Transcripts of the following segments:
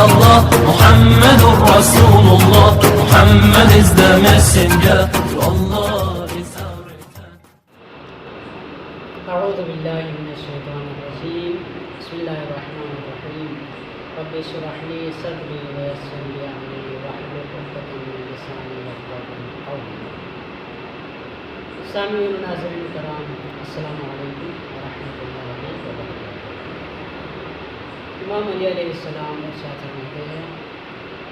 Allah, Muhammad Rasulullah, Muhammad is the messenger, Allah is our return. أعوذ بالله من الشيطان الرجيم بسم الله الرحمن الرحيم رب اشرح لي صدري ويسر لي أمري واحلل عقدة من لساني يفقهوا قولي. سامعین و ناظرین کرام، السلام علیکم ورحمۃ اللہ وبرکاتہ۔ امام علی علیہ السلام ارشاد فرماتے ہیں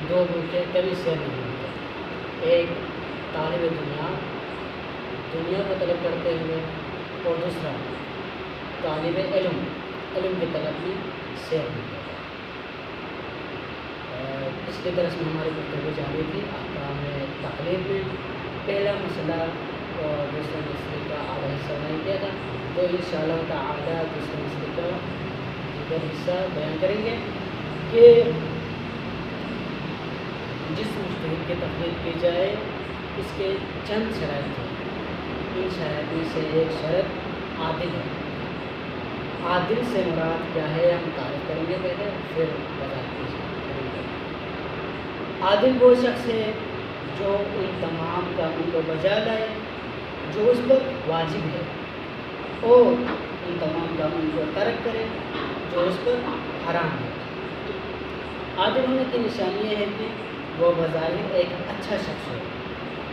دو بھوکے کبھی سیر نہیں ہوتے، ایک طالب دنیا کو طلب کرتے ہوئے، اور دوسرا طالب علم کی طلب میں سیر نہیں ہوتا۔ پچھلے درس میں ہماری گفتگو جاری تھی احکام تقلید میں پہلا مسئلہ اور دوسرے مسئلے کا آدھا حصہ بیان کیا تھا، تو انشاءاللہ تعالی دوسرے مسئلے کا دیگر حصہ بیان کریں گے کہ جس مجتہد کی تقلید کی جائے اس کے چند شرائط ہیں۔ ان شرائط میں سے ایک شرط عادل ہے۔ عادل سے مراد کیا ہے ہم تعریف کریں گے پہلے، پھر وضاحت کریں گے۔ عادل وہ شخص ہے جو ان تمام کاموں کو بجا لائے جو اس پر واجب ہے، اور ان تمام کاموں کو ترک کرے جو اس پر حرام ہے۔ عادل ہونے کی نشانی یہ ہے کہ وہ بظاہر ایک اچھا شخص ہو،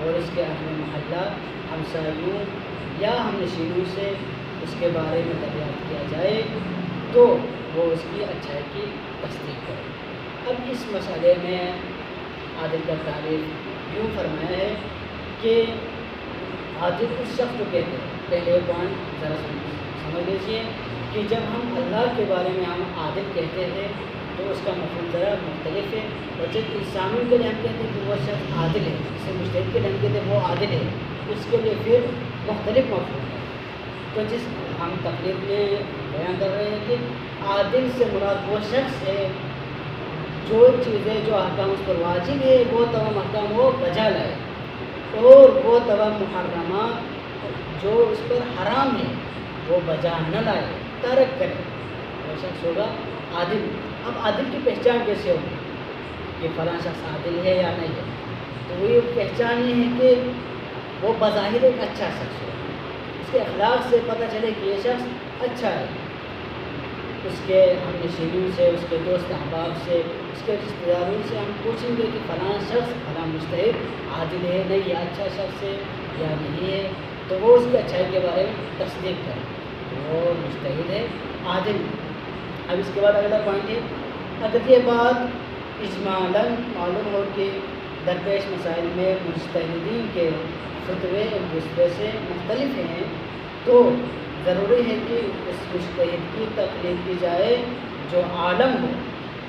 اور اس کے اہل محلہ ہمسایوں یا ہم نشینوں سے اس کے بارے میں دریافت کیا جائے تو وہ اس کی اچھائی کی تصدیق کرے۔ اب اس مسئلے میں عادل کا تعریف یوں فرمایا ہے کہ عادل اس شخص کو کہتے ہیں، پہلے پوائنٹ ذرا سمجھ لیجیے کہ جب ہم اللہ کے بارے میں ہم عادل کہتے ہیں تو اس کا مفہوم ذرا مختلف ہے، اور جب انسانوں کے لیے ہم کہتے ہیں کہ وہ شخص عادل ہے، جسے مجتہد کے لیے ہم کہتے ہیں وہ عادل ہے، اس کے لیے پھر مختلف مفہوم ہے۔ تو جس ہم تقلید میں بیان کر رہے ہیں کہ عادل سے مراد وہ شخص ہے جو چیزیں جو احکام اس پر واجب ہے وہ تمام احکام وہ بجا لائے، اور وہ تمام محرمات جو اس پر حرام ہے وہ بجا نہ لائے، ترک کرے، وہ شخص ہوگا عادل۔ اب عادل کی پہچان کیسے ہوگی کہ فلاں شخص عادل ہے یا نہیں ہے؟ تو وہ پہچان یہ ہے کہ وہ بظاہر ایک اچھا شخص ہو، اس کے اخلاق سے پتہ چلے کہ یہ شخص اچھا ہے، اس کے ہم نشینوں سے، اس کے دوست احباب سے، اس کے رشتہ داروں سے ہم پوچھیں گے کہ فلاں شخص فلاں مجتہد عادل ہے نہیں، یہ اچھا شخص ہے یا نہیں ہے، تو وہ اس کی اچھائی کے بارے میں تصدیق کریں تو وہ مجتہد ہے، عادل۔ اب اس کے بعد اگلا پوائنٹ ہے، اگر یہ بات اجمالاً معلوم ہو کہ درپیش مسائل میں مجتہدین کے فتوے ایک دوسرے سے مختلف ہیں تو ضروری ہے کہ اس مجتہد کی تقلید کی جائے جو عالم ہو،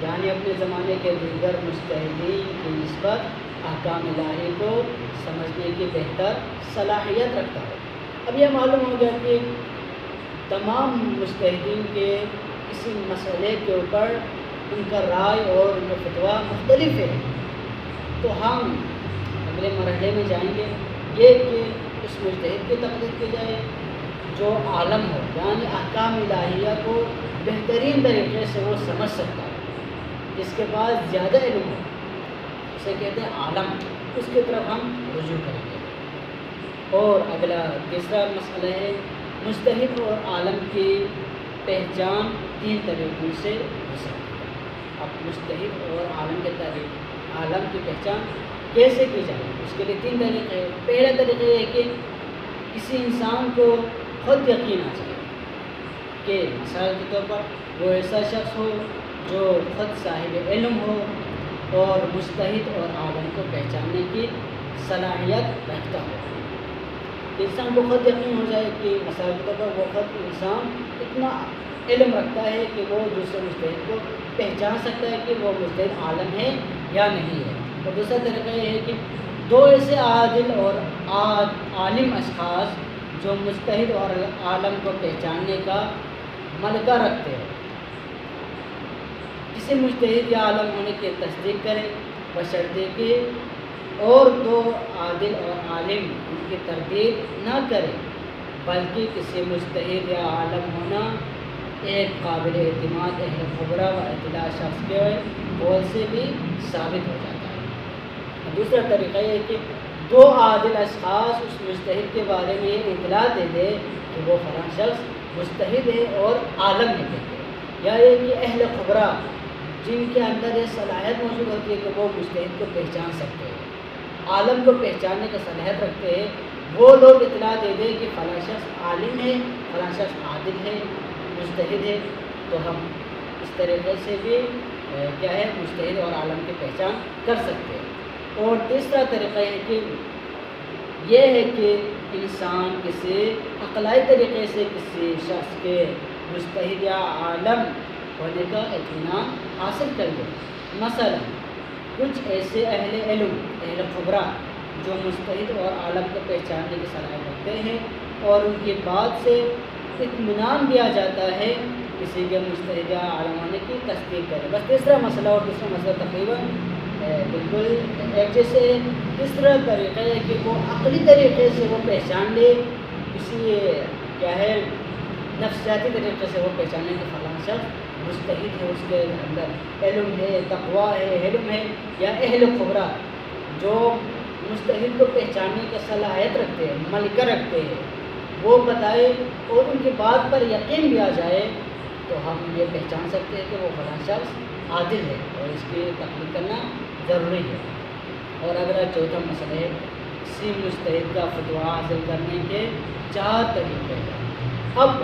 یعنی اپنے زمانے کے دیگر مجتہدین کی نسبت احکام الہی کو سمجھنے کی بہتر صلاحیت رکھتا ہو۔ اب یہ معلوم ہو گیا کہ تمام مجتہدین کے کسی مسئلے کے اوپر ان کا رائے اور ان کا فتویٰ مختلف ہے، تو ہم اگلے مرحلے میں جائیں گے یہ کہ اس مجتہد کی تقلید کی جائے جو عالم ہو، یعنی احکام الہیہ کو بہترین طریقے سے وہ سمجھ سکتا ہے، جس کے پاس زیادہ علم ہو، اسے کہتے ہیں عالم، اس کی طرف ہم رجوع کریں گے۔ اور اگلا تیسرا مسئلہ ہے مجتہد اور عالم کی پہچان تین طریقوں سے ہو سکتی ہے۔ اب مجتہد اور عالم کی پہچان کیسے کی جائے؟ اس کے لیے تین طریقے ہیں۔ پہلا طریقہ یہ ہے کہ کسی انسان کو خود یقین آ جائے کہ مثال کے طور پر وہ ایسا شخص ہو جو خود صاحب علم ہو اور مجتہد اور عالم کو پہچاننے کی صلاحیت رکھتا ہو۔ انسان کو خود یقین ہو جائے کہ مثال کے طور پر وہ خود انسان اتنا علم رکھتا ہے کہ وہ دوسرے مجتہد کو پہچان سکتا ہے کہ وہ مجتہد عالم ہے یا نہیں ہے۔ اور دوسرا طریقہ یہ ہے کہ دو ایسے عادل اور عالم اشخاص جو مجتہد اور عالم کو پہچاننے کا ملکہ رکھتے ہیں، کسی مجتہد یا عالم ہونے کی تصدیق کریں بشرطے کہ اور دو عادل اور عالم ان کی تردید نہ کریں، بلکہ کسی مجتہد یا عالم ہونا ایک قابل اعتماد اہل خبرہ و اطلاع شخص کے قول سے بھی ثابت ہو جاتا ہے۔ دوسرا طریقہ یہ ہے کہ دو عادل اشخاص اس مجتہد کے بارے میں یہ اطلاع دے دے کہ وہ فلاں شخص مجتہد ہے اور عالم ہے، یا یہ کہ اہل خبرہ جن کے اندر یہ صلاحیت موجود ہوتی ہے کہ وہ مجتہد کو پہچان سکتے ہیں، عالم کو پہچاننے کا صلاحیت رکھتے ہیں، وہ لوگ اطلاع دے دیں کہ فلاں شخص عالم ہے، فلاں شخص عادل ہے، مجتہد ہے، تو ہم اس طریقے سے بھی کیا ہے مجتہد اور عالم کی پہچان کر سکتے ہیں۔ اور تیسرا طریقہ یہ ہے کہ انسان کسی عقلائی طریقے سے کسی شخص کے مجتہد یا عالم ہونے کا اطمینان حاصل کر لے۔ مثلا کچھ ایسے اہل علم، اہل خبرہ جو مجتہد اور عالم کو پہچاننے کی صلاحیت رکھتے ہیں اور ان کی بات سے اطمینان دیا جاتا ہے، کسی کے مجتہد یا عالم ہونے کی تصدیق کرے۔ بس تیسرا مسئلہ اور دوسرا مسئلہ تقریباً بالکل ایک جیسے ہے۔ تیسرا طریقہ ہے کہ وہ عقلی طریقے سے وہ پہچان لے، کسی کیا ہے نفسیاتی طریقے سے وہ پہچانے کہ فلاں شخص مجتہد ہے، اس کے اندر علم ہے، تقویٰ ہے، علم ہے، یا اہل خبرہ جو مجتہد کو پہچاننے کی صلاحیت رکھتے ہیں، ملکہ رکھتے ہیں، وہ بتائے اور ان کی بات پر یقین بھی آ جائے تو ہم یہ پہچان سکتے ہیں کہ وہ فلاں شخص عادل ہے اور اس کی تقلید کرنا ضروری ہے۔ اور اگلا چوتھا مسئلہ ہے کسی مجتہد کا فتویٰ حاصل کرنے کے 4 طریقے ہیں۔ اب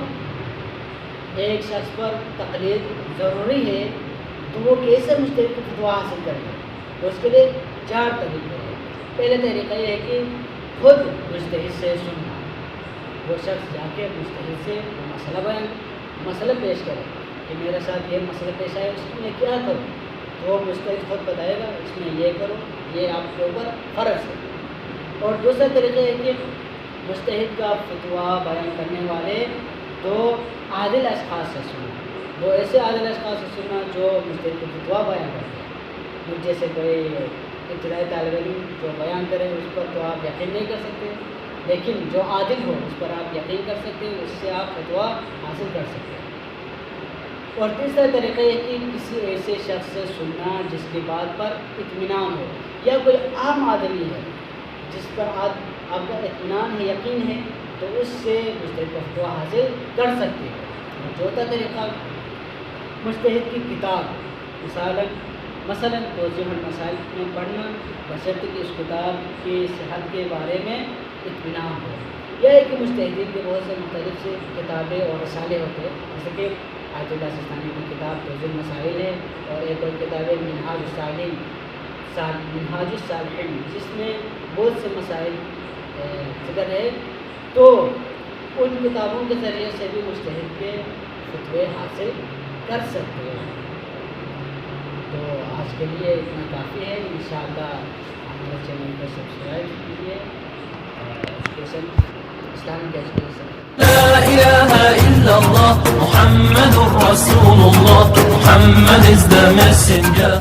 ایک شخص پر تقلید ضروری ہے تو وہ کیسے مجتہد کا فتویٰ حاصل کرے گا، تو اس کے لیے 4 طریقے ہیں۔ پہلا طریقہ یہ ہے کہ خود مجتہد سے سننا، وہ شخص جا کے مجتہد سے مسئلہ پیش کرے کہ میرے ساتھ یہ مسئلہ پیش آیا، اس میں کیا کروں، تو وہ مجتہد خود بتائے گا اس میں یہ کرو، یہ آپ کے اوپر فرض ہے۔ اور دوسرا طریقہ ہے کہ مجتہد کا فتویٰ بیان کرنے والے 2 عادل اشخاص سے سننا، 2 ایسے عادل اشخاص سے سننا جو مجتہد کا فتویٰ بیان کرتے ہیں۔ مجھ جیسے کوئی ابتدائی طالب علم جو بیان کرے اس پر تو آپ یقین نہیں کر سکتے، لیکن جو عادل ہو اس پر آپ یقین کر سکتے ہیں، اس سے آپ فتویٰ حاصل کر سکتے ہیں۔ اور تیسرا طریقہ یہ کہ کسی ایسے شخص سے سننا جس کی بات پر اطمینان ہو، یا کوئی عام آدمی ہے جس پر آپ کا اطمینان ہے، یقین ہے، تو اس سے مجتہد کا فتویٰ حاصل کر سکتے ہیں۔ اور چوتھا طریقہ مجتہد کی کتاب مثلا توضیح المسائل میں پڑھنا، بشرط کہ اس کتاب کی صحت کے بارے میں اطمینان ہو۔ یہ ہے کہ مجتہدین کے بہت سے مختلف سے کتابیں اور رسالے ہوتے ہیں، جیسے کہ آیت اللہ سستانی کی کتاب توضیح المسائل ہے، اور ایک اور کتاب ہے منہاج الصالحین جس میں بہت سے مسائل ذکر ہے، تو ان کتابوں کے ذریعے سے بھی مجتہد کے فتوے حاصل کر سکتے ہیں۔ تو آج کے لیے اتنا کافی ہے۔ انشاءاللہ ہمارے چینل کو سبسکرائب کیجیے، اسلامک ایجوکیشن۔ لا إله إلا الله محمد رسول الله Muhammad is the messenger